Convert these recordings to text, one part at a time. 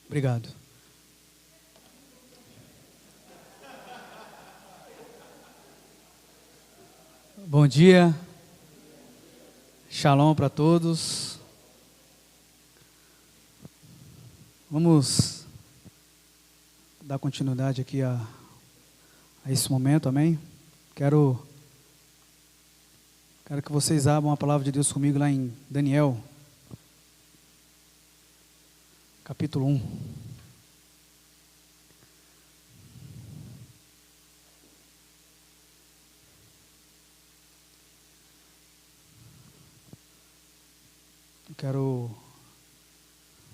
Obrigado. Bom dia. Shalom para todos. Vamos dar continuidade aqui a esse momento, amém? Quero que vocês abram a palavra de Deus comigo lá em Daniel, capítulo 1. Eu quero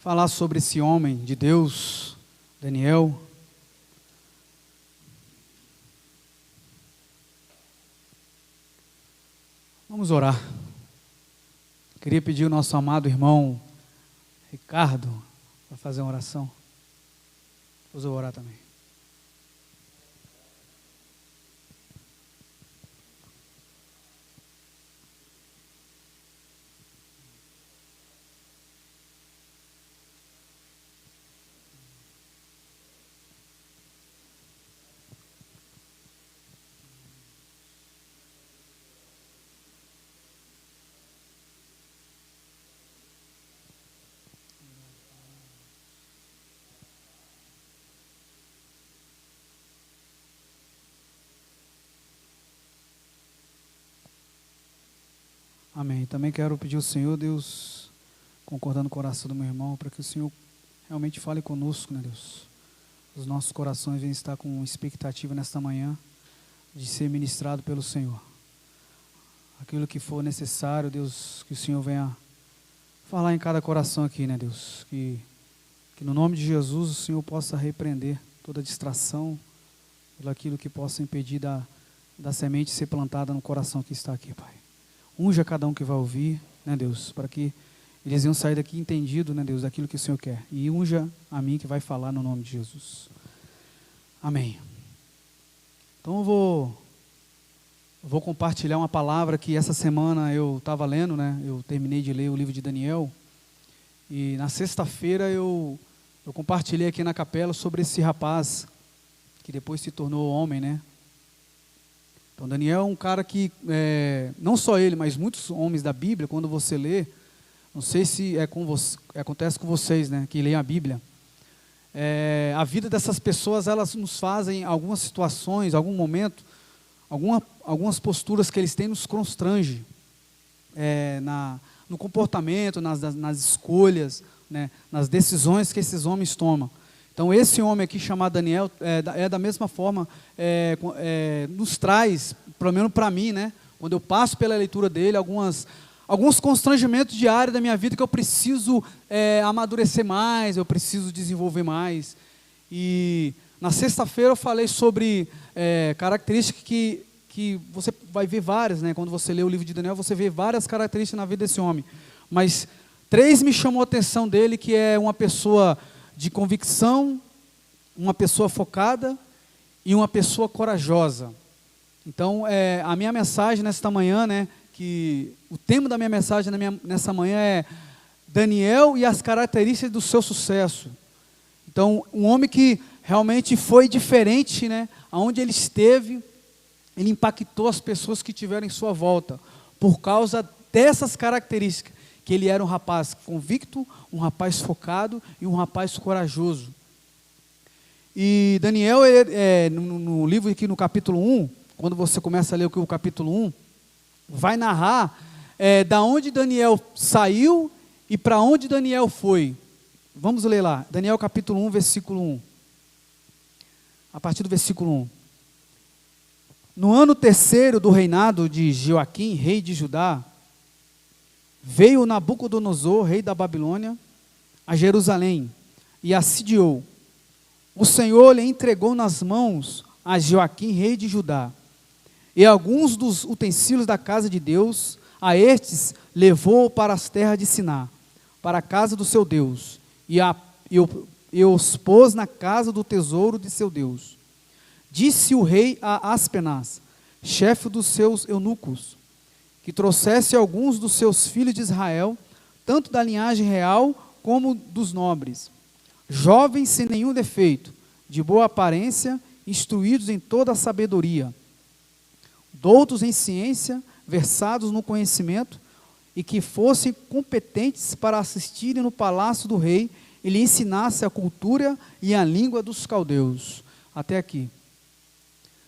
falar sobre esse homem de Deus, Daniel. Vamos orar. Queria pedir ao nosso amado irmão Ricardo para fazer uma oração. Depois eu vou orar também. Amém. Também quero pedir ao Senhor, Deus, concordando com o coração do meu irmão, para que o Senhor realmente fale conosco, né, Deus? Os nossos corações venham estar com expectativa nesta manhã de ser ministrado pelo Senhor. Aquilo que for necessário, Deus, que o Senhor venha falar em cada coração aqui, né, Deus? Que no nome de Jesus o Senhor possa repreender toda distração, pelo aquilo que possa impedir da semente ser plantada no coração que está aqui, Pai. Unja cada um que vai ouvir, né, Deus, para que eles venham sair daqui entendido, né, Deus, daquilo que o Senhor quer. E unja a mim que vai falar no nome de Jesus. Amém. Então eu vou compartilhar uma palavra que essa semana eu estava lendo, né, eu terminei de ler o livro de Daniel, e na sexta-feira eu compartilhei aqui na capela sobre esse rapaz que depois se tornou homem, né. Então Daniel é um cara que, não só ele, mas muitos homens da Bíblia, quando você lê, não sei se acontece com vocês, né, que leem a Bíblia, a vida dessas pessoas, elas nos fazem algumas situações, algum momento, algumas posturas que eles têm nos constrange, no comportamento, nas escolhas, né, nas decisões que esses homens tomam. Então esse homem aqui chamado Daniel da mesma forma, nos traz, pelo menos para mim, né, quando eu passo pela leitura dele, alguns constrangimentos diários da minha vida que eu preciso amadurecer mais, eu preciso desenvolver mais. E na sexta-feira eu falei sobre características que você vai ver várias, né, quando você lê o livro de Daniel, você vê várias características na vida desse homem. Mas 3 me chamou a atenção dele, que é uma pessoa de convicção, uma pessoa focada e uma pessoa corajosa. Então, a minha mensagem nesta manhã, né, que o tema da minha mensagem nessa manhã é Daniel e as características do seu sucesso. Então, um homem que realmente foi diferente, né, aonde ele esteve, ele impactou as pessoas que tiveram em sua volta, por causa dessas características, que ele era um rapaz convicto, um rapaz focado e um rapaz corajoso. E Daniel, no livro aqui no capítulo 1, quando você começa a ler o capítulo 1, vai narrar da onde Daniel saiu e para onde Daniel foi. Vamos ler lá, Daniel capítulo 1, versículo 1. A partir do versículo 1. No ano 3º do reinado de Joaquim, rei de Judá, veio Nabucodonosor, rei da Babilônia, a Jerusalém e assediou. O Senhor lhe entregou nas mãos a Joaquim, rei de Judá, e alguns dos utensílios da casa de Deus, a estes levou para as terras de Siná, para a casa do seu Deus, e os pôs na casa do tesouro de seu Deus. Disse o rei a Aspenaz, chefe dos seus eunucos, que trouxesse alguns dos seus filhos de Israel, tanto da linhagem real como dos nobres, jovens sem nenhum defeito, de boa aparência, instruídos em toda a sabedoria, doutos em ciência, versados no conhecimento, e que fossem competentes para assistirem no palácio do rei e lhe ensinasse a cultura e a língua dos caldeus. Até aqui.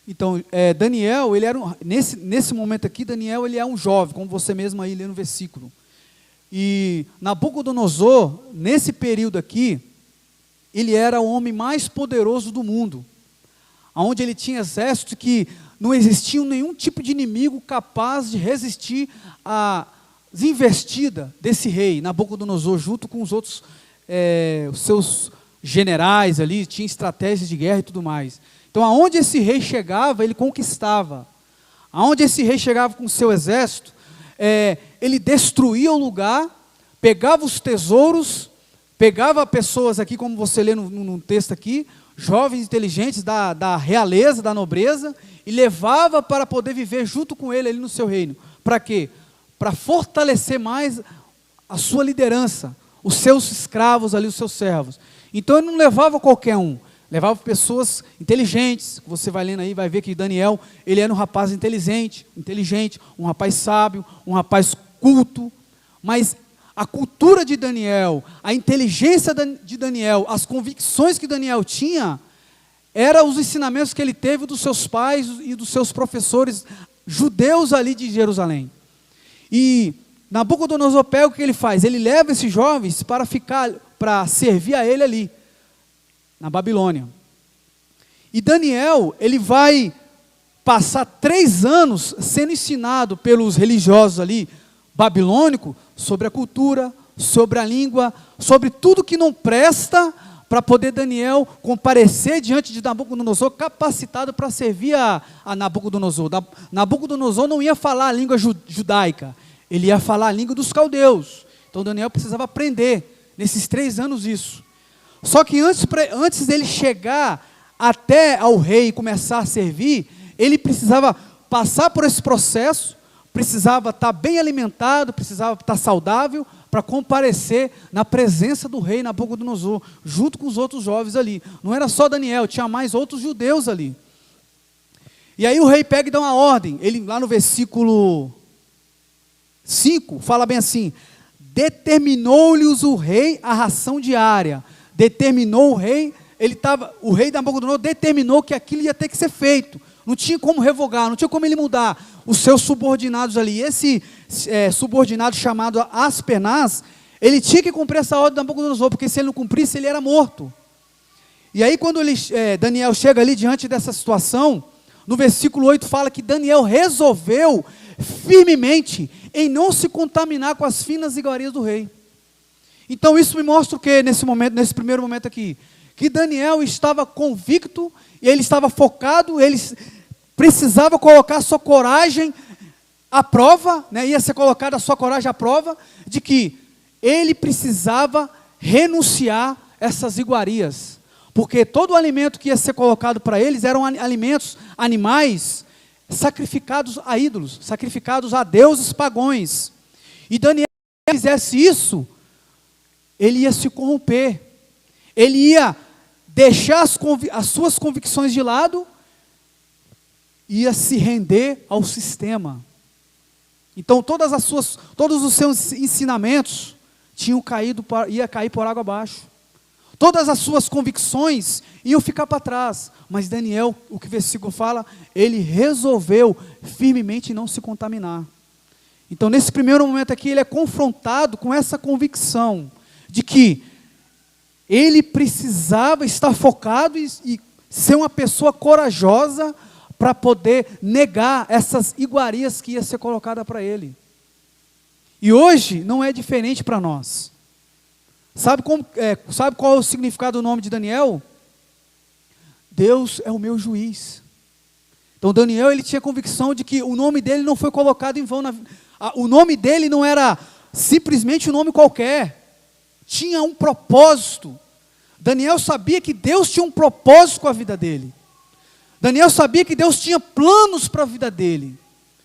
Então, Daniel, ele era nesse momento aqui, Daniel, ele é um jovem, como você mesmo aí lê no versículo. E Nabucodonosor, nesse período aqui, ele era o homem mais poderoso do mundo, onde ele tinha exército que não existia nenhum tipo de inimigo capaz de resistir às investidas desse rei, Nabucodonosor, junto com os outros, os seus generais ali, tinha estratégias de guerra e tudo mais. Então, aonde esse rei chegava, ele conquistava. Aonde esse rei chegava com o seu exército, ele destruía o lugar, pegava os tesouros, pegava pessoas aqui, como você lê no texto aqui, jovens inteligentes da realeza, da nobreza, e levava para poder viver junto com ele ali no seu reino. Para quê? Para fortalecer mais a sua liderança, os seus escravos ali, os seus servos. Então ele não levava qualquer um, levava pessoas inteligentes. Você vai lendo aí, vai ver que Daniel, ele era um rapaz inteligente, um rapaz sábio, um rapaz culto. Mas a cultura de Daniel, a inteligência de Daniel, as convicções que Daniel tinha, eram os ensinamentos que ele teve dos seus pais e dos seus professores judeus ali de Jerusalém. E Nabucodonosor pega o que ele faz? Ele leva esses jovens para servir a ele ali, na Babilônia. E Daniel, ele vai passar 3 anos sendo ensinado pelos religiosos ali, babilônicos, sobre a cultura, sobre a língua, sobre tudo que não presta, para poder Daniel comparecer diante de Nabucodonosor, capacitado para servir a Nabucodonosor. Nabucodonosor não ia falar a língua judaica, ele ia falar a língua dos caldeus. Então Daniel precisava aprender, nesses 3 anos, isso. Só que antes dele chegar até ao rei e começar a servir, ele precisava passar por esse processo, precisava estar bem alimentado, precisava estar saudável, para comparecer na presença do rei Nabucodonosor, junto com os outros jovens ali. Não era só Daniel, tinha mais outros judeus ali. E aí o rei pega e dá uma ordem. Ele, lá no versículo 5, fala bem assim: determinou-lhes o rei a ração diária. Determinou o rei, o rei Nabucodonosor determinou que aquilo ia ter que ser feito. Não tinha como revogar, não tinha como ele mudar os seus subordinados ali. Esse subordinado chamado Aspenaz, ele tinha que cumprir essa ordem de Nabucodonosor, porque se ele não cumprisse, ele era morto. E aí quando Daniel chega ali diante dessa situação, no versículo 8 fala que Daniel resolveu firmemente em não se contaminar com as finas iguarias do rei. Então isso me mostra o que nesse primeiro momento aqui? Que Daniel estava convicto, e ele estava focado, ele precisava colocar a sua coragem à prova, ia ser colocada a sua coragem à prova, de que ele precisava renunciar essas iguarias, porque todo o alimento que ia ser colocado para eles eram alimentos, animais, sacrificados a ídolos, sacrificados a deuses pagões. E Daniel, se ele fizesse isso, ele ia se corromper, ele ia deixar as suas convicções de lado, ia se render ao sistema. Então todos os seus ensinamentos ia cair por água abaixo. Todas as suas convicções iam ficar para trás. Mas Daniel, o que o versículo fala, ele resolveu firmemente não se contaminar. Então nesse primeiro momento aqui, ele é confrontado com essa convicção de que ele precisava estar focado e ser uma pessoa corajosa para poder negar essas iguarias que ia ser colocada para ele. E hoje não é diferente para nós. Sabe qual é o significado do nome de Daniel? Deus é o meu juiz. Então Daniel, ele tinha convicção de que o nome dele não foi colocado em vão. O nome dele não era simplesmente um nome qualquer. Tinha um propósito. Daniel sabia que Deus tinha um propósito com a vida dele. Daniel sabia que Deus tinha planos para a vida dele.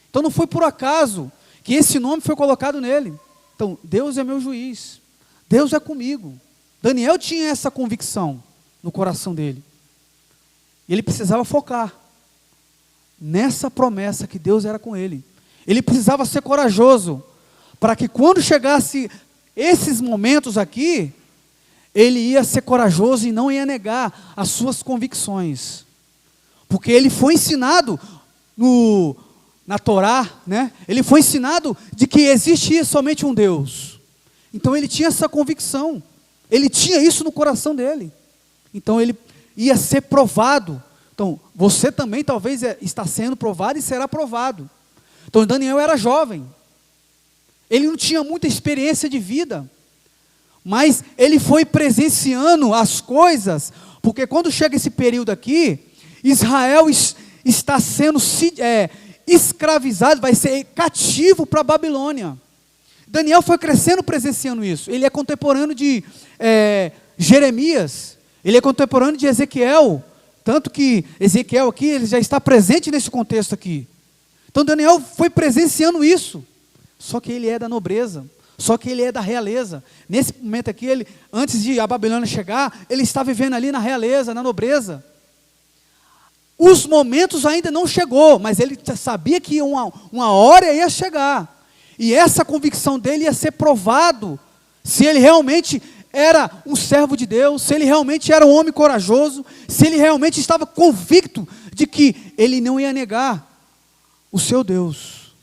Então não foi por acaso que esse nome foi colocado nele. Então, Deus é meu juiz. Deus é comigo. Daniel tinha essa convicção no coração dele. E ele precisava focar nessa promessa que Deus era com ele. Ele precisava ser corajoso, para que quando chegasse esses momentos aqui, ele ia ser corajoso e não ia negar as suas convicções. Porque ele foi ensinado na Torá, né? Ele foi ensinado de que existia somente um Deus. Então ele tinha essa convicção. Ele tinha isso no coração dele. Então ele ia ser provado. Então você também talvez está sendo provado e será provado. Então Daniel era jovem. Ele não tinha muita experiência de vida. Mas ele foi presenciando as coisas. Porque quando chega esse período aqui, Israel está sendo escravizado, vai ser cativo para a Babilônia. Daniel foi crescendo presenciando isso. Ele é contemporâneo de Jeremias, ele é contemporâneo de Ezequiel, tanto que Ezequiel aqui, ele já está presente nesse contexto aqui. Então Daniel foi presenciando isso, só que ele é da nobreza, só que ele é da realeza. Nesse momento aqui, antes de a Babilônia chegar, ele está vivendo ali na realeza, na nobreza. Os momentos ainda não chegou, mas ele sabia que uma hora ia chegar. E essa convicção dele ia ser provado, se ele realmente era um servo de Deus, se ele realmente era um homem corajoso, se ele realmente estava convicto de que ele não ia negar o seu Deus.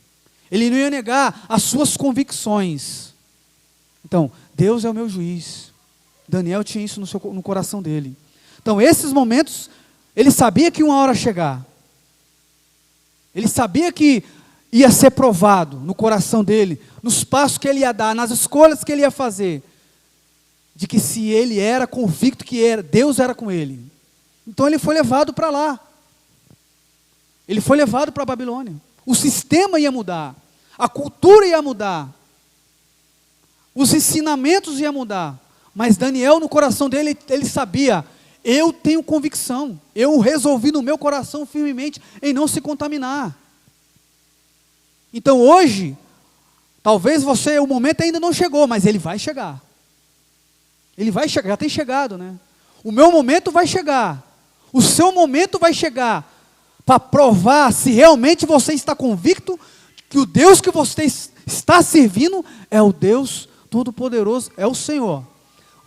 Ele não ia negar as suas convicções. Então, Deus é o meu juiz. Daniel tinha isso no coração dele. Então, esses momentos, ele sabia que uma hora ia chegar. Ele sabia que ia ser provado no coração dele, nos passos que ele ia dar, nas escolhas que ele ia fazer, de que se ele era convicto que Deus era com ele. Então ele foi levado para lá. Ele foi levado para a Babilônia. O sistema ia mudar, a cultura ia mudar, os ensinamentos iam mudar. Mas Daniel, no coração dele, ele sabia: eu tenho convicção, eu resolvi no meu coração firmemente em não se contaminar. Então hoje, talvez o momento ainda não chegou, mas ele vai chegar. Ele vai chegar, já tem chegado, né? O meu momento vai chegar. O seu momento vai chegar para provar se realmente você está convicto que o Deus que você está servindo é o Deus Todo-Poderoso, é o Senhor.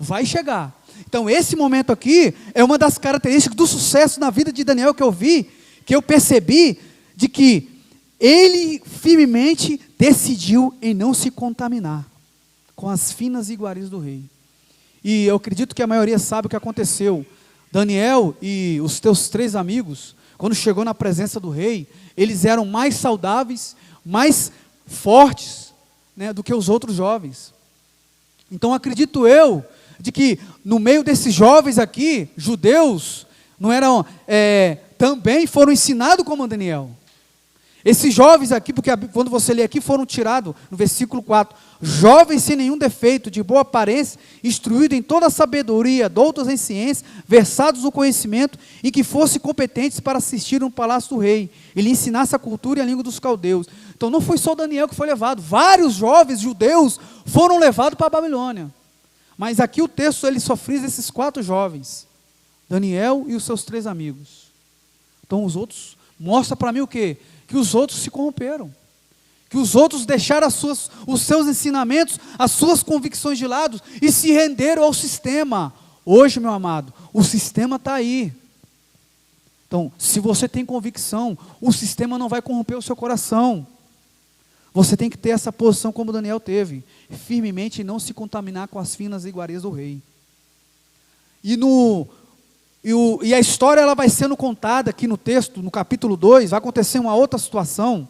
Vai chegar. Então esse momento aqui é uma das características do sucesso na vida de Daniel que eu vi, que eu percebi, de que ele firmemente decidiu em não se contaminar com as finas iguarias do rei. E eu acredito que a maioria sabe o que aconteceu. Daniel e os teus 3 amigos, quando chegou na presença do rei, eles eram mais saudáveis, mais fortes, né, do que os outros jovens. Então acredito eu, de que no meio desses jovens aqui, judeus, não eram, também foram ensinados como Daniel. Esses jovens aqui, porque quando você lê aqui, foram tirados, no versículo 4, jovens sem nenhum defeito, de boa aparência, instruídos em toda a sabedoria, doutos em ciência, versados no conhecimento, e que fossem competentes para assistir no palácio do rei, e lhe ensinasse a cultura e a língua dos caldeus. Então não foi só Daniel que foi levado, vários jovens judeus foram levados para a Babilônia. Mas aqui o texto ele só frisa esses 4 jovens, Daniel e os seus 3 amigos. Então os outros, mostra para mim o quê? Que os outros se corromperam, que os outros deixaram os seus ensinamentos, as suas convicções de lado e se renderam ao sistema. Hoje, meu amado, o sistema está aí. Então, se você tem convicção, o sistema não vai corromper o seu coração. Você tem que ter essa posição como Daniel teve, firmemente não se contaminar com as finas iguarias do rei. E a história ela vai sendo contada aqui no texto, no capítulo 2, vai acontecer uma outra situação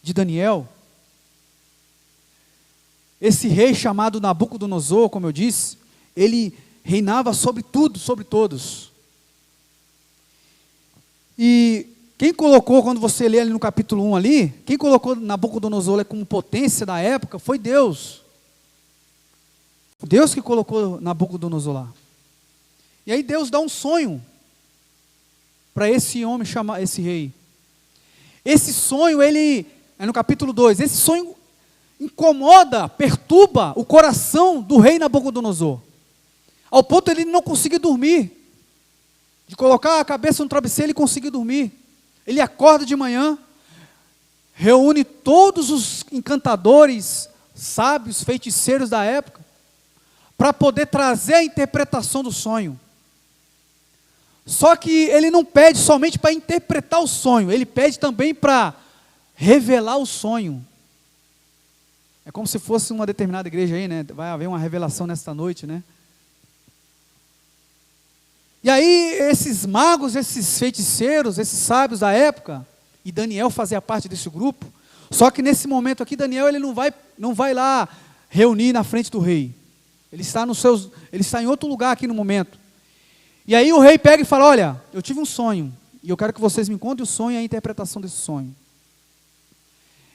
de Daniel. Esse rei chamado Nabucodonosor, como eu disse, ele reinava sobre tudo, sobre todos. E quem colocou, quando você lê ali no capítulo 1 ali, quem colocou Nabucodonosor como potência da época foi Deus. Deus que colocou Nabucodonosor lá. E aí Deus dá um sonho para esse homem, esse rei. Esse sonho, ele, é no capítulo 2, esse sonho incomoda, perturba o coração do rei Nabucodonosor. ao ponto de ele não conseguir dormir, de colocar a cabeça no travesseiro e conseguir dormir. Ele acorda de manhã, reúne todos os encantadores, sábios, feiticeiros da época, para poder trazer a interpretação do sonho. Só que ele não pede somente para interpretar o sonho, ele pede também para revelar o sonho. É como se fosse uma determinada igreja aí, né? Vai haver uma revelação nesta noite, né? E aí, esses magos, esses feiticeiros, esses sábios da época, e Daniel fazia parte desse grupo, só que nesse momento aqui, Daniel ele não vai lá reunir na frente do rei. Ele está em outro lugar aqui no momento. E aí o rei pega e fala: olha, eu tive um sonho, e eu quero que vocês me contem o sonho e a interpretação desse sonho.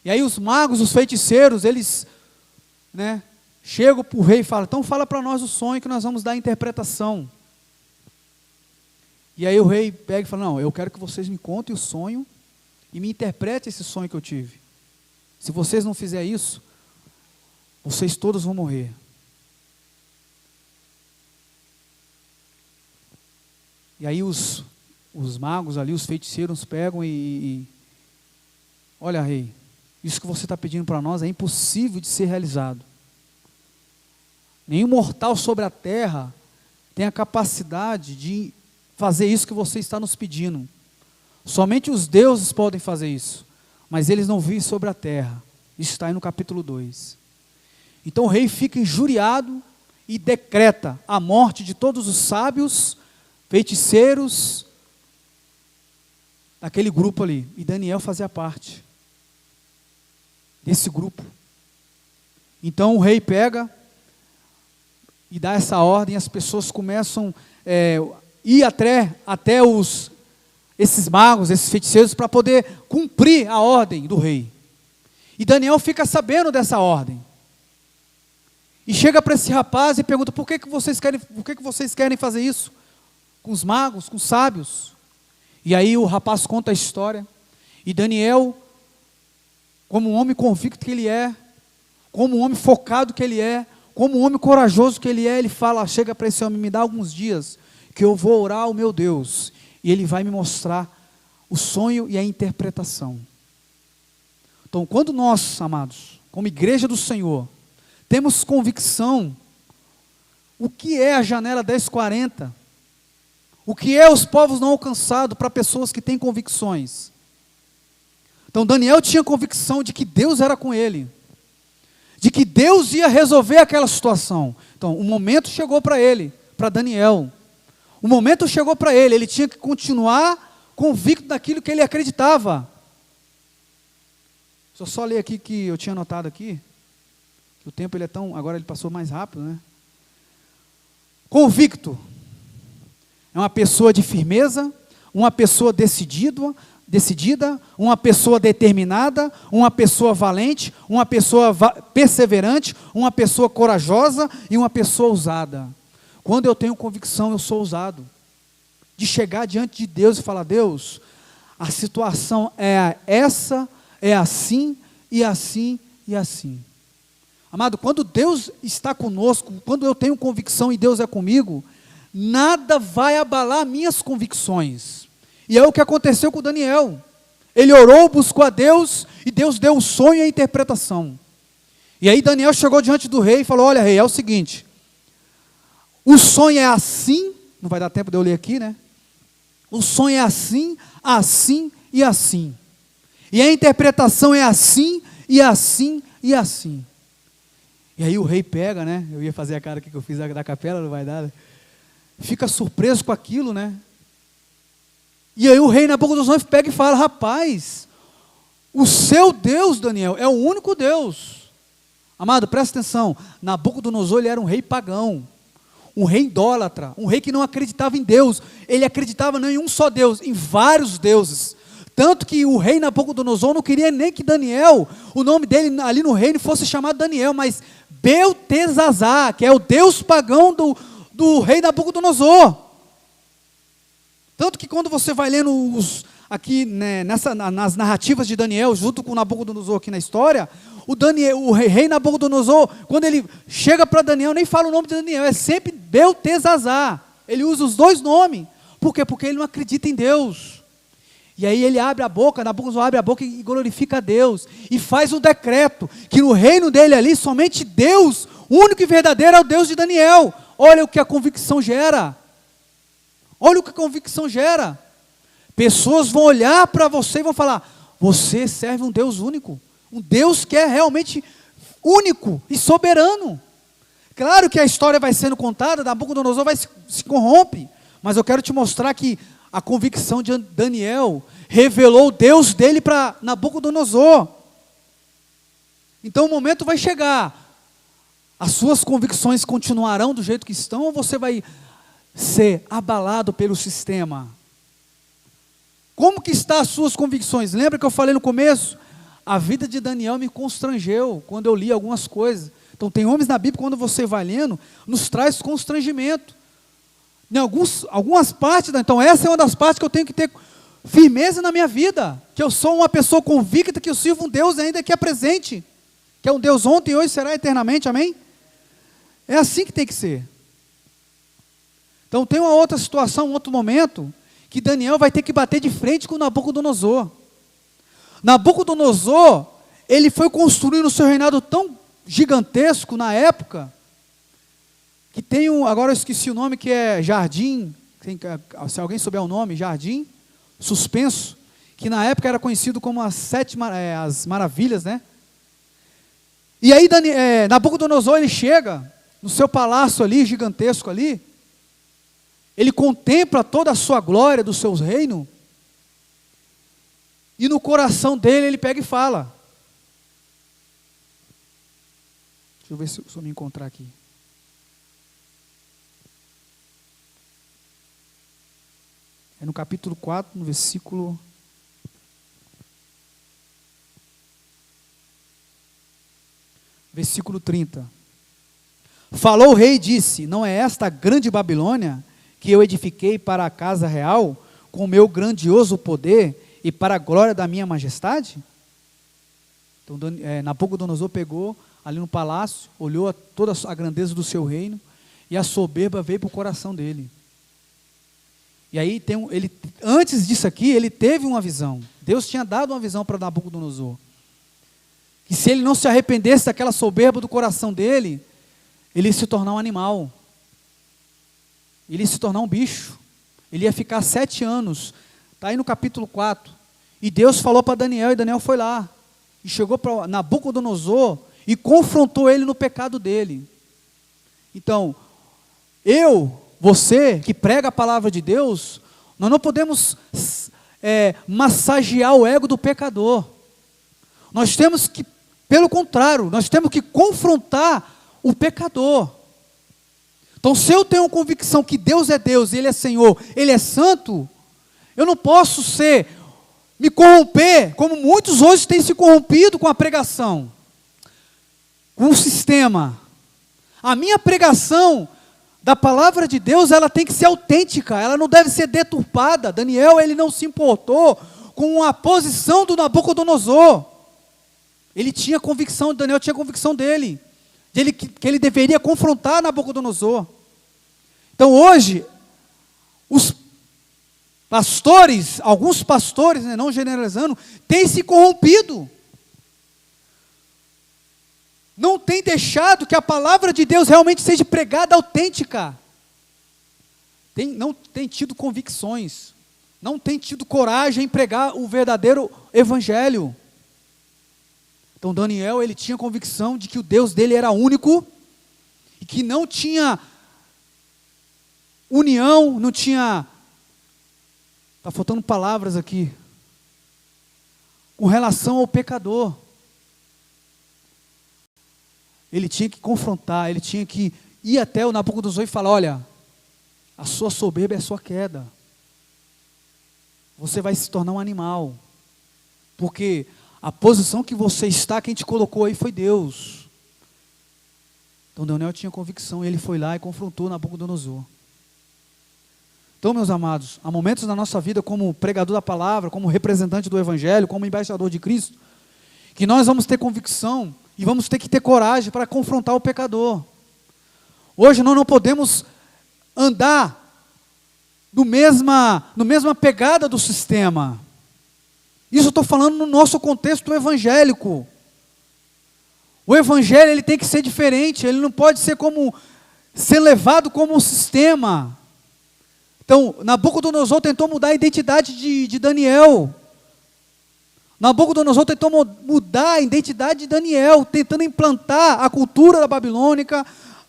E aí os magos, os feiticeiros, eles, né, chegam para o rei e falam: então fala para nós o sonho que nós vamos dar a interpretação. E aí o rei pega e fala: não, eu quero que vocês me contem o sonho e me interpretem esse sonho que eu tive. Se vocês não fizerem isso, vocês todos vão morrer. E aí os magos ali, os feiticeiros pegam olha, rei, isso que você está pedindo para nós é impossível de ser realizado. Nenhum mortal sobre a terra tem a capacidade de fazer isso que você está nos pedindo. Somente os deuses podem fazer isso, mas eles não vivem sobre a terra. Isso está aí no capítulo 2. Então o rei fica injuriado e decreta a morte de todos os sábios, feiticeiros, daquele grupo ali. E Daniel fazia parte desse grupo. Então o rei pega e dá essa ordem, as pessoas começam a ir até esses magos, esses feiticeiros, para poder cumprir a ordem do rei. E Daniel fica sabendo dessa ordem. E chega para esse rapaz e pergunta: por que vocês querem fazer isso? Com os magos, com os sábios. E aí o rapaz conta a história. E Daniel, como um homem convicto que ele é, como um homem focado que ele é, como um homem corajoso que ele é, ele fala, chega para esse homem: me dá alguns dias, que eu vou orar ao meu Deus, e ele vai me mostrar o sonho e a interpretação. Então, quando nós, amados, como igreja do Senhor, temos convicção, o que é a janela 1040? O que é os povos não alcançados para pessoas que têm convicções? Então Daniel tinha convicção de que Deus era com ele, de que Deus ia resolver aquela situação. Então o momento chegou para ele, para Daniel. O momento chegou para ele, ele tinha que continuar convicto daquilo que ele acreditava. Deixa eu só ler aqui que eu tinha anotado aqui, que o tempo agora ele passou mais rápido, né? Convicto é uma pessoa de firmeza, uma pessoa decidida, uma pessoa determinada, uma pessoa valente, uma pessoa perseverante, uma pessoa corajosa e uma pessoa ousada. Quando eu tenho convicção, eu sou ousado. De chegar diante de Deus e falar: Deus, a situação é essa, é assim, e assim, e assim. Amado, quando Deus está conosco, quando eu tenho convicção e Deus é comigo, nada vai abalar minhas convicções. E é o que aconteceu com Daniel. Ele orou, buscou a Deus, e Deus deu o sonho e a interpretação. E aí Daniel chegou diante do rei e falou: olha, rei, é o seguinte, o sonho é assim, não vai dar tempo de eu ler aqui, né? O sonho é assim, assim e assim. E a interpretação é assim, e assim, e assim. E aí o rei pega, né? Eu ia fazer a cara que eu fiz da capela, não vai dar, né? Fica surpreso com aquilo, né? E aí o rei Nabucodonosor pega e fala: rapaz, o seu Deus, Daniel, é o único Deus. Amado, presta atenção, Nabucodonosor ele era um rei pagão, um rei idólatra, um rei que não acreditava em Deus. Ele acreditava não em um só Deus, em vários deuses. Tanto que o rei Nabucodonosor não queria nem que Daniel, o nome dele ali no reino fosse chamado Daniel, mas Beltesazar, que é o deus pagão do rei Nabucodonosor. Tanto que quando você vai lendo aqui, né, nas narrativas de Daniel, junto com Nabucodonosor aqui na história, o rei Nabucodonosor, quando ele chega para Daniel, nem fala o nome de Daniel, é sempre Beltesazar. Ele usa os dois nomes. Por quê? Porque ele não acredita em Deus. E aí ele abre a boca, Nabucodonosor abre a boca e glorifica a Deus. E faz um decreto, que no reino dele ali, somente Deus, o único e verdadeiro é o Deus de Daniel. Olha o que a convicção gera. Olha o que a convicção gera. Pessoas vão olhar para você e vão falar, você serve um Deus único. Um Deus que é realmente único e soberano. Claro que a história vai sendo contada, Nabucodonosor se corrompe. Mas eu quero te mostrar que a convicção de Daniel revelou o Deus dele para Nabucodonosor. Então o momento vai chegar. As suas convicções continuarão do jeito que estão ou você vai ser abalado pelo sistema? Como que estão as suas convicções? Lembra que eu falei no começo? A vida de Daniel me constrangeu quando eu li algumas coisas. Então tem homens na Bíblia, quando você vai lendo, nos traz constrangimento. Em algumas partes, então essa é uma das partes que eu tenho que ter firmeza na minha vida. Que eu sou uma pessoa convicta que eu sirvo um Deus ainda que é presente. Que é um Deus ontem e hoje será eternamente, amém? É assim que tem que ser. Então tem uma outra situação, um outro momento, que Daniel vai ter que bater de frente com Nabucodonosor. Nabucodonosor, ele foi construindo o seu reinado tão gigantesco na época, que tem agora eu esqueci o nome, que é Jardim, se alguém souber o nome, Jardim Suspenso, que na época era conhecido como as Maravilhas, né? E aí Nabucodonosor, ele chega no seu palácio ali, gigantesco ali, ele contempla toda a sua glória do seu reino, e no coração dele ele pega e fala, deixa eu ver se eu me encontrar aqui, é no capítulo 4, no versículo 30. Falou o rei e disse, não é esta a grande Babilônia que eu edifiquei para a casa real, com o meu grandioso poder e para a glória da minha majestade? Então Nabucodonosor pegou ali no palácio, olhou toda a grandeza do seu reino, e a soberba veio para o coração dele. E aí, antes disso aqui, ele teve uma visão. Deus tinha dado uma visão para Nabucodonosor. Que se ele não se arrependesse daquela soberba do coração dele, ele ia se tornar um animal. Ele ia se tornar um bicho. Ele ia ficar 7 anos. Está aí no capítulo 4. E Deus falou para Daniel, e Daniel foi lá. E chegou para Nabucodonosor e confrontou ele no pecado dele. Então, você que prega a palavra de Deus, nós não podemos massagear o ego do pecador. Nós temos que, pelo contrário, nós temos que confrontar o pecador. Então, se eu tenho convicção que Deus é Deus, Ele é Senhor, Ele é santo, eu não posso me corromper, como muitos hoje têm se corrompido com a pregação, com o sistema. A minha pregação da palavra de Deus, ela tem que ser autêntica, ela não deve ser deturpada. Daniel, ele não se importou com a posição do Nabucodonosor. Ele tinha convicção, Daniel tinha convicção dele, que ele deveria confrontar Nabucodonosor. Então hoje, os pastores, alguns pastores, né, não generalizando, têm se corrompido. Não tem deixado que a palavra de Deus realmente seja pregada autêntica. Não tem tido convicções. Não tem tido coragem em pregar o verdadeiro evangelho. Então Daniel, ele tinha convicção de que o Deus dele era único, e que não tinha união, não tinha... Está faltando palavras aqui. Com relação ao pecador. Ele tinha que confrontar, ele tinha que ir até o Nabucodonosor e falar, olha, a sua soberba é a sua queda. Você vai se tornar um animal. Porque a posição que você está, quem te colocou aí foi Deus. Então Daniel tinha convicção, ele foi lá e confrontou Nabucodonosor. Então, meus amados, há momentos na nossa vida como pregador da palavra, como representante do evangelho, como embaixador de Cristo, que nós vamos ter convicção e vamos ter que ter coragem para confrontar o pecador. Hoje nós não podemos andar no mesma pegada do sistema. Isso eu estou falando no nosso contexto evangélico. O evangelho ele tem que ser diferente, ele não pode ser levado como um sistema. Então, Nabucodonosor tentou mudar a identidade de Daniel. Nabucodonosor tentou mudar a identidade de Daniel, tentando implantar a cultura da babilônica,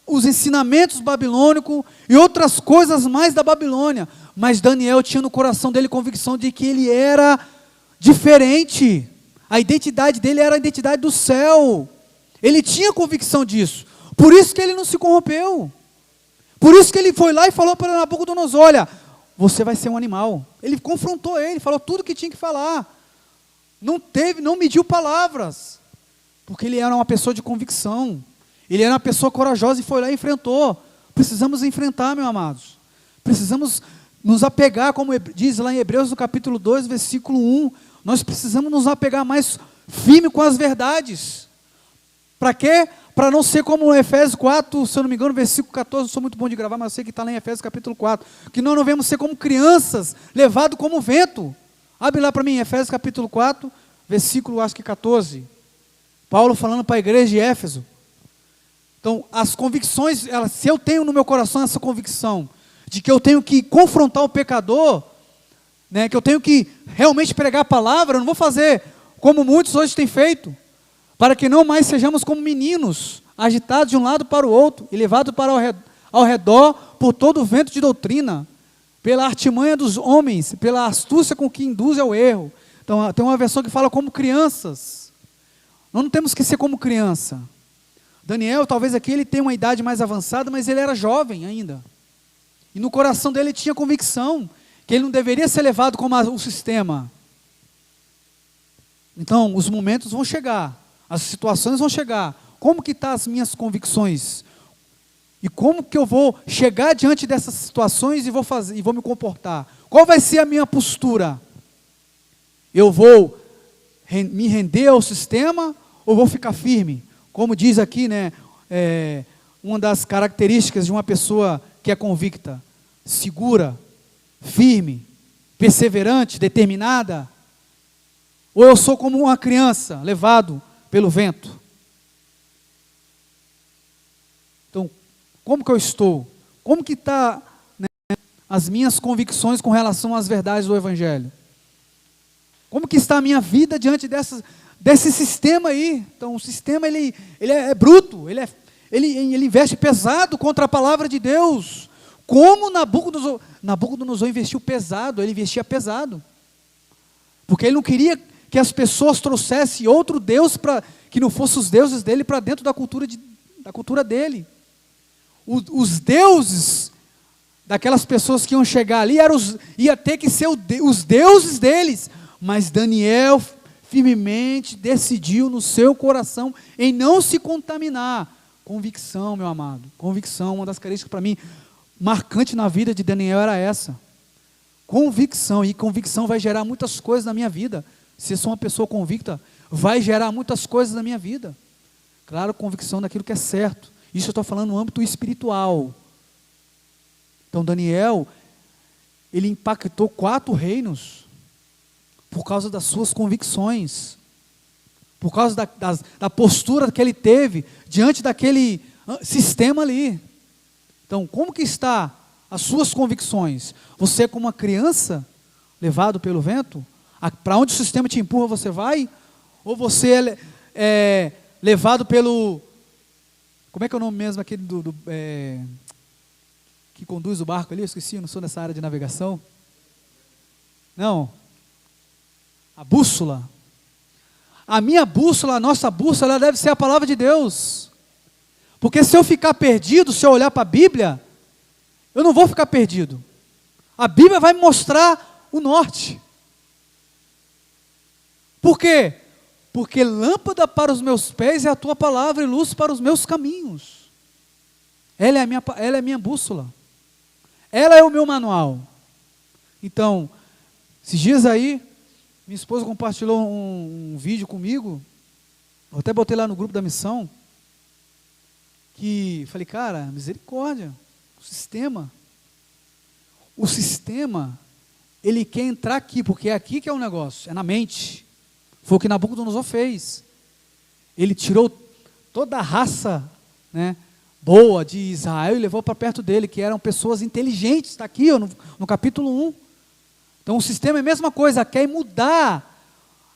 os ensinamentos babilônicos e outras coisas mais da Babilônia. Mas Daniel tinha no coração dele convicção de que ele era diferente. A identidade dele era a identidade do céu. Ele tinha convicção disso. Por isso que ele não se corrompeu. Por isso que ele foi lá e falou para Nabucodonosor: olha, você vai ser um animal. Ele confrontou ele, falou tudo que tinha que falar. Não mediu palavras. Porque ele era uma pessoa de convicção. Ele era uma pessoa corajosa e foi lá e enfrentou. Precisamos enfrentar, meus amados. Precisamos nos apegar, como diz lá em Hebreus no capítulo 2, versículo 1. Nós precisamos nos apegar mais firme com as verdades. Para quê? Para não ser como Efésios 4, se eu não me engano, versículo 14, não sou muito bom de gravar, mas eu sei que está lá em Efésios capítulo 4, que nós não devemos ser como crianças, levados como vento. Abre lá para mim, Efésios capítulo 4, versículo acho que 14. Paulo falando para a igreja de Éfeso. Então, as convicções, se eu tenho no meu coração essa convicção de que eu tenho que confrontar o pecador, né, que eu tenho que realmente pregar a palavra, eu não vou fazer como muitos hoje têm feito, para que não mais sejamos como meninos, agitados de um lado para o outro, e levados para ao redor por todo o vento de doutrina, pela artimanha dos homens, pela astúcia com que induz ao erro. Então, tem uma versão que fala como crianças. Nós não temos que ser como criança. Daniel, talvez aqui ele tenha uma idade mais avançada, mas ele era jovem ainda. E no coração dele ele tinha convicção que ele não deveria ser levado como o sistema. Então, os momentos vão chegar, as situações vão chegar. Como que estão as minhas convicções? E como que eu vou chegar diante dessas situações e vou me comportar? Qual vai ser a minha postura? Eu vou me render ao sistema ou vou ficar firme? Como diz aqui, né, uma das características de uma pessoa que é convicta: segura, firme, perseverante, determinada. Ou eu sou como uma criança, levado pelo vento? Então, como que eu estou? Como que está, né, as minhas convicções com relação às verdades do Evangelho? Como que está a minha vida diante desse sistema aí? Então, o sistema ele é bruto, ele investe pesado contra a palavra de Deus. Como Nabucodonosor investiu pesado, ele investia pesado. Porque ele não queria que as pessoas trouxessem outro Deus, que não fossem os deuses dele, para dentro da cultura dele. Os deuses daquelas pessoas que iam chegar ali, ia ter que ser os deuses deles. Mas Daniel firmemente decidiu no seu coração em não se contaminar. Convicção, meu amado, convicção. Uma das características para mim marcante na vida de Daniel era essa. Convicção, e convicção vai gerar muitas coisas na minha vida. Se eu sou uma pessoa convicta, vai gerar muitas coisas na minha vida. Claro, convicção daquilo que é certo. Isso eu estou falando no âmbito espiritual. Então Daniel, ele impactou 4 reinos por causa das suas convicções, por causa da postura que ele teve diante daquele sistema ali. Então, como que está as suas convicções? Você é como uma criança levado pelo vento? Para onde o sistema te empurra você vai? Ou você é levado pelo... Como é que é o nome mesmo aquele que conduz o barco ali? Eu esqueci, eu não sou nessa área de navegação. Não. A bússola. A minha bússola, a nossa bússola, ela deve ser a palavra de Deus. Porque se eu ficar perdido, se eu olhar para a Bíblia, eu não vou ficar perdido. A Bíblia vai me mostrar o norte. Por quê? Porque lâmpada para os meus pés é a tua palavra e luz para os meus caminhos. Ela é a minha bússola. Ela é o meu manual. Então, esses dias aí, minha esposa compartilhou um vídeo comigo, Eu até botei lá no grupo da missão, que falei, cara, misericórdia, o sistema, ele quer entrar aqui, porque é aqui que é o negócio, é na mente. Foi o que Nabucodonosor fez. Ele tirou toda a raça, né, boa de Israel e levou para perto dele, que eram pessoas inteligentes, está aqui ó, no capítulo 1. Então o sistema é a mesma coisa, quer mudar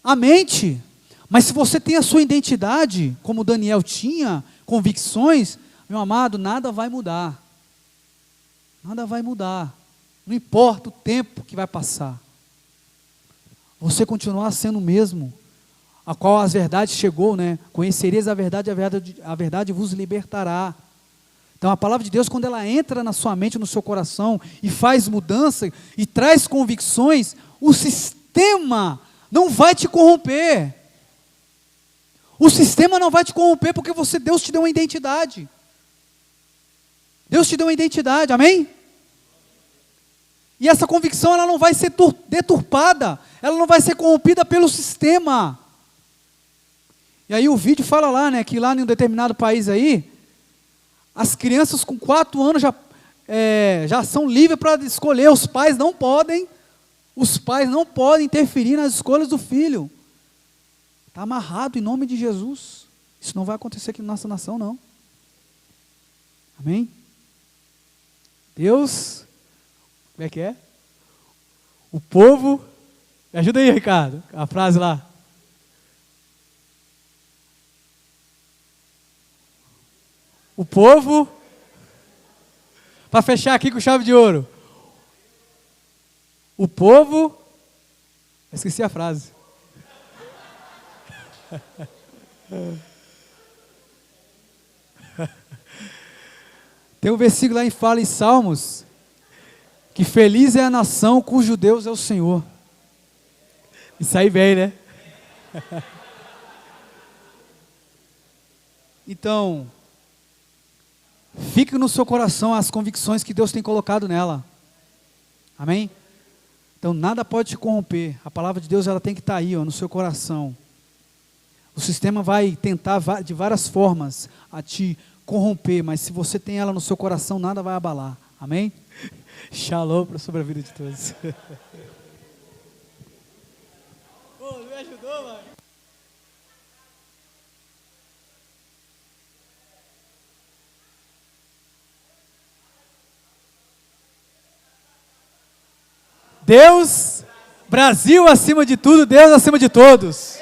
a mente. Mas se você tem a sua identidade, como Daniel tinha, convicções, meu amado, nada vai mudar. Nada vai mudar. Não importa o tempo que vai passar. Você continuar sendo o mesmo, a qual as verdades chegou, né? Conhecereis a verdade vos libertará. Então a palavra de Deus, quando ela entra na sua mente, no seu coração, e faz mudança, e traz convicções, o sistema não vai te corromper. O sistema não vai te corromper, porque Deus te deu uma identidade. Deus te deu uma identidade, amém? E essa convicção ela não vai ser deturpada, ela não vai ser corrompida pelo sistema. E aí o vídeo fala lá, né, que lá em um determinado país aí, as crianças com 4 anos já são livres para escolher, os pais não podem interferir nas escolhas do filho. Está amarrado em nome de Jesus. Isso não vai acontecer aqui na nossa nação, não. Amém? Deus, como é que é? O povo, me ajuda aí, Ricardo, a frase lá. O povo, para fechar aqui com chave de ouro. O povo, esqueci a frase. Tem um versículo lá fala em Salmos, que feliz é a nação cujo Deus é o Senhor. Isso aí bem, né? Então, fique no seu coração as convicções que Deus tem colocado nela. Amém? Então nada pode te corromper. A palavra de Deus ela tem que estar aí, ó, no seu coração. O sistema vai tentar de várias formas a te corromper, mas se você tem ela no seu coração, nada vai abalar. Amém? Shalom sobre a vida de todos. Pô, me ajudou, mano? Deus, Brasil acima de tudo, Deus acima de todos.